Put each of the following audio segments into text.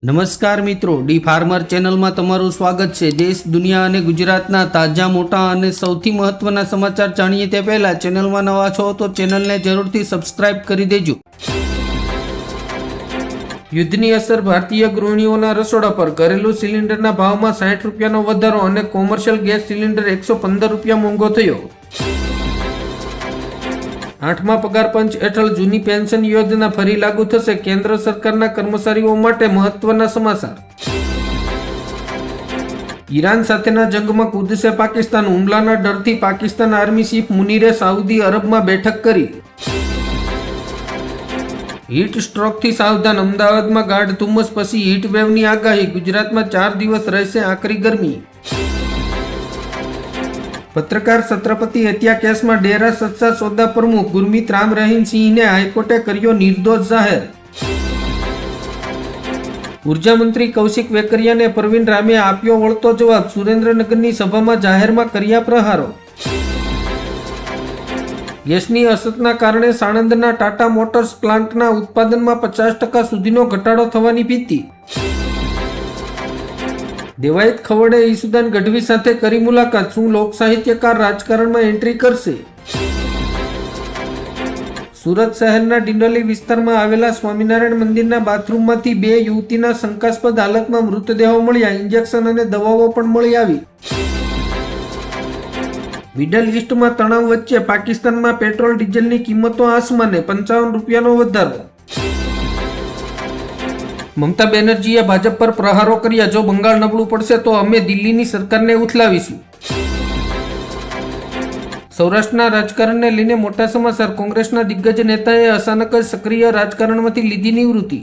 નમસ્કાર મિત્રો, D farmer ચેનલમાં તમારું સ્વાગત છે। દેશ, દુનિયા અને ગુજરાતના તાજા, મોટા અને સૌથી મહત્વના સમાચાર જાણીએ તે પહેલા ચેનલમાં નવા છો તો ચેનલને જરૂરથી સબસ્ક્રાઇબ કરી દેજો। યુદ્ધની અસર ભારતીય ગૃહિણીઓના રસોડા પર, ઘરેલું સિલિન્ડરના ભાવમાં 60 રૂપિયાનો વધારો અને કોમર્શિયલ ગેસ સિલિન્ડર 115 રૂપિયા મોંઘો થયો। 8મા પગાર પંચ હેઠળ જૂની પેન્શન યોજના ફરી લાગુ થશે। કેન્દ્ર સરકારના કર્મચારીઓ માટે મહત્વના સમાચાર। ઈરાન સાથેના જંગમાં કૂદશે પાકિસ્તાન, હુમલાના ડરથી પાકિસ્તાન આર્મી ચીફ મુનીરે સાઉદી અરબમાં બેઠક કરી। હીટ સ્ટ્રોકથી સાવધાન, અમદાવાદમાં ગાઢ ધુમ્મસ પછી હીટ વેવની આગાહી। ગુજરાતમાં 4 દિવસ રહેશે આકરી ગરમી। પત્રકાર છત્રપતિ હત્યા કેસમાં ડેરા સચ્ચા સોદા પ્રમુખ ગુરમીત રામ રહીમ સિંહને હાઈકોર્ટે કર્યો નિર્દોષ જાહેર। ઉર્જા મંત્રી કૌશિક વેકરિયાને પ્રવીણ રામે આપ્યો વળતો જવાબ। સુરેન્દ્રનગરની સભામાં જાહેરમાં કર્યા પ્રહારો। ગેસની અછતના કારણે સાણંદના ટાટા મોટર્સ પ્લાન્ટના ઉત્પાદનમાં 50% સુધીનો ઘટાડો થવાની ભીતિ। દેવાયત ખવડે ઈસુદાન ગઢવી સાથે કરી મુલાકાત। શું લોક સાહિત્યકાર રાજકારણમાં એન્ટ્રી કરશે? સુરત શહેરના ડિંડોલી વિસ્તારમાં આવેલા સ્વામિનારાયણ મંદિરના બાથરૂમમાંથી 2 યુવતીના શંકાસ્પદ હાલતમાં મૃતદેહો મળ્યા। ઇન્જેક્શન અને દવાઓ પણ મળી આવી। મિડલ ઈસ્ટમાં તણાવ વચ્ચે પાકિસ્તાનમાં પેટ્રોલ ડીઝલની કિંમતો આસમાને, 55 રૂપિયાનો વધારો। મમતા બેનર્જીએ ભાજપ પર પ્રહારો કર્યા। જો બંગાળ નબળું પડશે તો અમે દિલ્હીની સરકારને ઉથલાવીશું। સૌરાષ્ટ્રના રાજકારણને લઈને મોટા સમાચાર। કોંગ્રેસના દિગ્ગજ નેતાએ અચાનક જ સક્રિય રાજકારણમાંથી લીધી નિવૃત્તિ।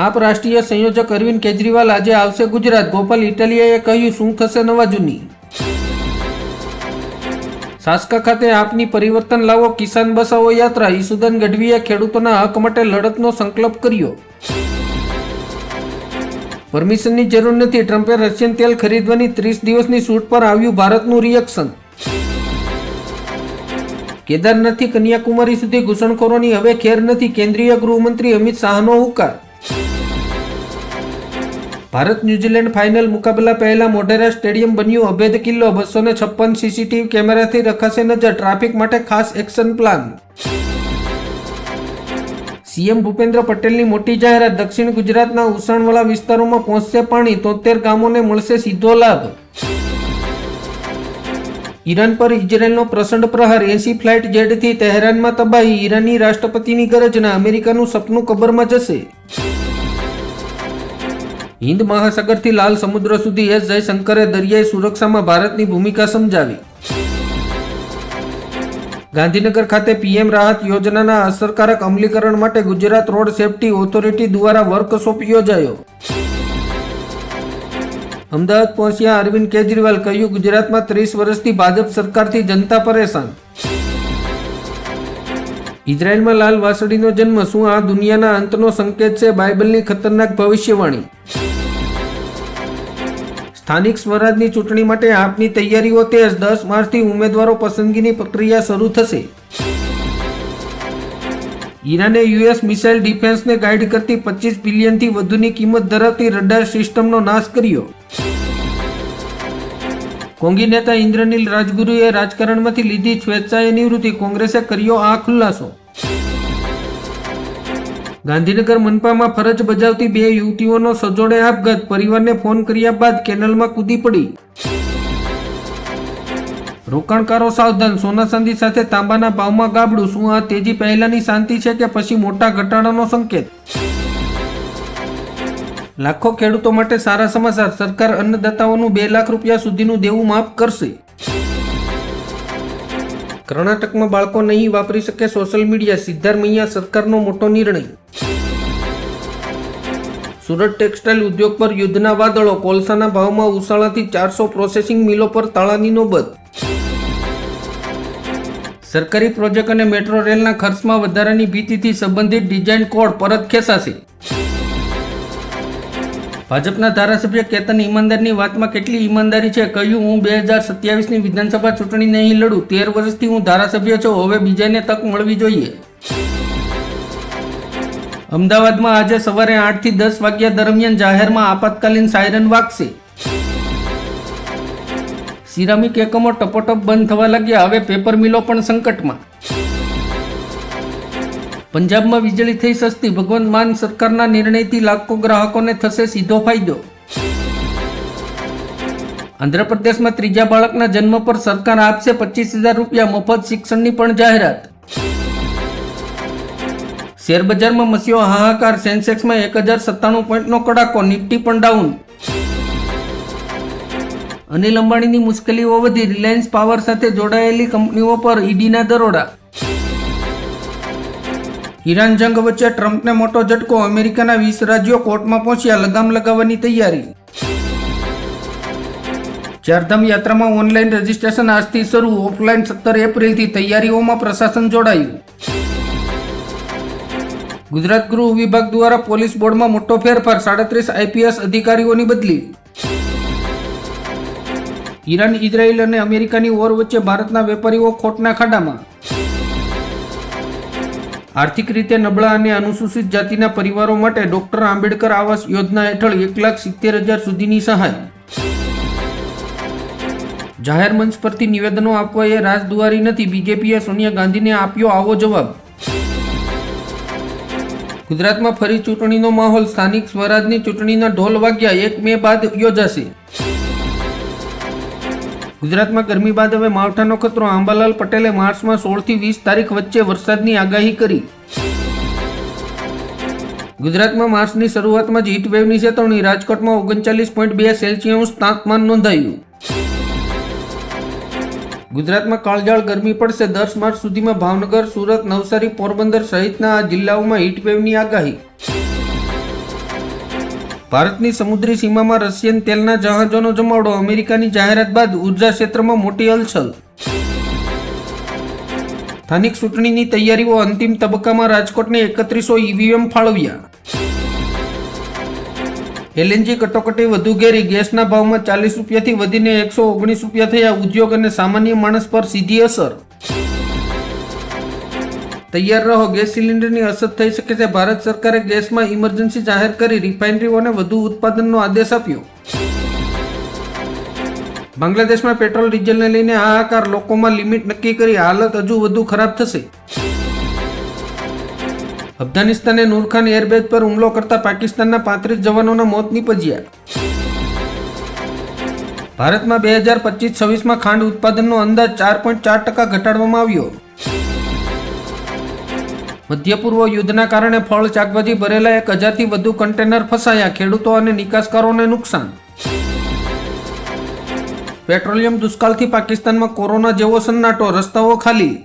આપ રાષ્ટ્રીય સંયોજક અરવિંદ કેજરીવાલ આજે આવશે ગુજરાત। ગોપાલ ઇટાલિયાએ કહ્યું, શું થશે નવા જૂની। સાસકા ખાતે આપની પરિવર્તન લાવો, કિસાન બચાવો યાત્રા। ઈસુદાન ગઢવીએ ખેડૂતોના હક માટે લડતનો સંકલ્પ કર્યો। પરમિશનની જરૂર નથી, ટ્રમ્પે રશિયન તેલ ખરીદવાની 30 દિવસની છૂટ પર આવ્યું ભારતનું રિએક્શન। કેદારનાથથી કન્યાકુમારી સુધી ઘૂસણખોરોની હવે ખેર નથી, કેન્દ્રીય ગૃહમંત્રી અમિત શાહનો હુંકાર। ભારત ન્યુઝીલેન્ડ ફાઇનલ મુકાબલા પહેલા મોઢેરા સ્ટેડિયમ બન્યું અભેદ કિલ્લો। 256 સીસીટીવી કેમેરાથી રખાશે નજર, ટ્રાફિક માટે ખાસ એક્શન પ્લાન। સીએમ ભૂપેન્દ્ર પટેલની મોટી જાહેરાત। દક્ષિણ ગુજરાતના ઉસાણવાળા વિસ્તારોમાં પહોંચશે પાણી, 73 ગામોને મળશે સીધો લાભ। ઈરાન પર ઇઝરાયેલનો પ્રચંડ પ્રહાર, 80 ફ્લાઇટ જેટથી તહેરાનમાં તબાહી। ઈરાની રાષ્ટ્રપતિની ગરજના, અમેરિકાનું સપનું કબરમાં જશે। હિન્દ મહાસાગરથી લાલ સમુદ્ર સુધી એસ જયશંકરે દરિયાઈ સુરક્ષામાં ભારતની ભૂમિકા સમજાવી। ગાંધીનગર ખાતે પીએમ રાહત યોજનાના અસરકારક અમલીકરણ માટે ગુજરાત રોડ સેફટી ઓથોરિટી દ્વારા વર્કશોપ યોજાયો। અમદાવાદ પહોંચ્યા અરવિંદ કેજરીવાલ, કહ્યું ગુજરાતમાં 30 વર્ષથી ભાજપ સરકારથી જનતા પરેશાન। ઇઝરાયલમાં લાલ વાસળીનો જન્મ, શું આ દુનિયાના અંતનો સંકેત છે? બાઇબલની ખતરનાક ભવિષ્યવાણી। સ્થાનિક સ્વરાજની ચૂંટણી માટે આપની તૈયારીઓ તેજ, 10 માર્ચથી ઉમેદવારો પસંદગીની પ્રક્રિયા શરૂ થશે। ઈરાને યુએસ મિસાઇલ ડિફેન્સને ગાઈડ કરતી 25 બિલિયનથી વધુની કિંમત ધરાવતી રડાર સિસ્ટમનો નાશ કર્યો। કોંગી નેતા ઇન્દ્રનીલ રાજગુરુએ રાજકારણમાંથી લીધી સ્વેચ્છાએ નિવૃત્તિ, કોંગ્રેસે કર્યો આ ખુલાસો। ગાંધીનગર મનપામાં ફરજ બજાવતી 2 યુવતીઓનો સજોડે આપઘાત, પરિવારને ફોન કર્યા બાદ કેનલમાં કૂદી પડી। રોકાણકારો સાવધાન, સોના ચાંદી સાથે તાંબાના ભાવમાં ગાબડું, શું આ તેજી પહેલાની શાંતિ છે કે પછી મોટા ઘટાડાનો સંકેત? લાખો ખેડૂતો માટે સારા સમાચાર, સરકાર અન્નદાતાઓનું 2 લાખ રૂપિયા સુધીનું દેવું માફ કરશે। કર્ણાટકમાં બાળકો નહીં વાપરી શકે સોશિયલ મીડિયા, સિદ્ધારમૈયા સરકારનો મોટો નિર્ણય। સુરત ટેક્સટાઇલ ઉદ્યોગ પર યુદ્ધના વાદળો, કોલસાના ભાવમાં ઉછાળાથી 400 પ્રોસેસિંગ મિલો પર તાળાની નોબત। સરકારી પ્રોજેક્ટ અને મેટ્રો રેલના ખર્ચમાં વધારાની ભીતિથી સંબંધિત ડિઝાઇન કોડ પરત ખેંચાશે। ભાજપના ધારાસભ્ય કેતન ઈમાનદારની વાતમાં કેટલી ઈમાનદારી છે? કહ્યું, હું 2027ની વિધાનસભા ચૂંટણી નહીં લડું, 13 વર્ષથી હું ધારાસભ્ય છું, હવે બીજાને તક મળવી જોઈએ। અમદાવાદમાં આજે સવારે 8 થી 10 વાગ્યા દરમિયાન જાહેરમાં આપાતકાલીન સાયરન વાગશે. સિરામિક એકમો ટપોટપ બંધ થવા લાગ્યા, હવે પેપર મિલો પણ સંકટમાં. પંજાબમાં વીજળી થઈ સસ્તી, ભગવંત માન સરકારના નિર્ણયથી લાખો ગ્રાહકોને થશે સીધો ફાયદો. આંધ્રપ્રદેશમાં ત્રીજા બાળકના જન્મ પર સરકાર આપશે 25,000 રૂપિયા મફત શિક્ષણની પણ જાહેરાત. શેરબજારમાં મસ્યો હાહાકાર, સેન્સેક્સમાં 1097 પોઈન્ટનો કડાકો, નિફ્ટી પણ ડાઉન. અનિલ અંબાણીની મુશ્કેલીઓ વધી, રિલાયન્સ પાવર સાથે જોડાયેલી કંપનીઓ પર ઈડીના દરોડા. ઈરાન જંગ વચ્ચે ટ્રમ્પને મોટો ઝટકો, અમેરિકાના 20 રાજ્યો કોર્ટમાં પહોંચ્યા, લગામ લગાવવાની તૈયારી. ચારધામ યાત્રામાં ઓનલાઈન રજીસ્ટ્રેશન આજથી શરૂ, ઓફલાઈન 17 એપ્રિલથી, તૈયારીઓમાં પ્રશાસન જોડાયું. ગુજરાત ગૃહ વિભાગ દ્વારા પોલીસ બોર્ડમાં મોટો ફેરફાર, 37 આઈપીએસ અધિકારીઓની બદલી. ઈરાન, ઇઝરાયલ અને અમેરિકાની વોર વચ્ચે ભારતના વેપારીઓ ખોટના ખાડામાં. આર્થિક રીતે નબળા અને અનુસૂચિત જાતિના પરિવારો માટે ડોક્ટર આંબેડકર આવાસ યોજના હેઠળ 1,70,000 સુધીની સહાય. જાહેર મંચ પરથી નિવેદનો આપવા એ રાજદ્વારી નથી, બીજેપીએ સોનિયા ગાંધીને આપ્યો આવો જવાબ. ગુજરાતમાં ફરી ચૂંટણીનો માહોલ, સ્થાનિક સ્વરાજની ચૂંટણીના ઢોલ વાગ્યા, 1 મે બાદ યોજાશે. ગુજરાતમાં ગરમી બાદ હવે માવઠાનો ખતરો, આંબાલાલ પટેલે માર્ચમાં 16 થી 20 તારીખ વચ્ચે વરસાદની આગાહી કરી. ગુજરાતમાં માર્ચની શરૂઆતમાં જ હીટવેવની ચેતવણી, રાજકોટમાં 39.2 સેલ્સિયસ તાપમાન નોંધાયું. ગુજરાતમાં કાળઝાળ ગરમી પડશે, 10 માર્ચ સુધીમાં ભાવનગર, સુરત, નવસારી, પોરબંદર સહિતના હીટવેવની આગાહી. ભારતની સમુદ્રી સીમામાં રશિયન તેલના જહાજોનો જમાવડો, અમેરિકાની જાહેરાત બાદ ઉર્જા ક્ષેત્રમાં મોટી હલચલ. સ્થાનિક ચૂંટણીની તૈયારીઓ અંતિમ તબક્કામાં, રાજકોટને 3100 ઈવીએમ ફાળવ્યા. એલએનજી કટોકટી વધુ ઘેરી, ગેસના ભાવમાં 40 રૂપિયાથી વધીને 119 રૂપિયા થયા, ઉદ્યોગ અને સામાન્ય માણસ પર સીધી અસર. તૈયાર રહો, ગેસ સિલિન્ડરની અછત થઈ શકે છે, ભારત સરકારે ગેસમાં ઇમરજન્સી જાહેર કરી રિફાઇનરીઓને વધુ ઉત્પાદનનો આદેશ આપ્યો. બાંગ્લાદેશમાં પેટ્રોલ ડીઝલને લઈને હાહાકાર, લોકોમાં લિમિટ નક્કી કરી, હાલત હજુ વધુ ખરાબ થશે. અફઘાનિસ્તાને નૂરખાન એરબેઝ પર હુમલો કરતા પાકિસ્તાનના 35 જવાનોના મોત નીપજ્યા. ભારતમાં 2025-26માં ખાંડ ઉત્પાદનનો અંદાજ 4.4% ઘટાડવામાં આવ્યો. મધ્ય પૂર્વ યુદ્ધના કારણે ફળ શાકભાજી ભરેલા 1000થી વધુ કન્ટેનર ફસાયા, ખેડૂતો અને નિકાસકારોને નુકસાન. પેટ્રોલિયમ દુષ્કાળથી પાકિસ્તાનમાં કોરોના જેવો સન્નાટો, રસ્તાઓ ખાલી.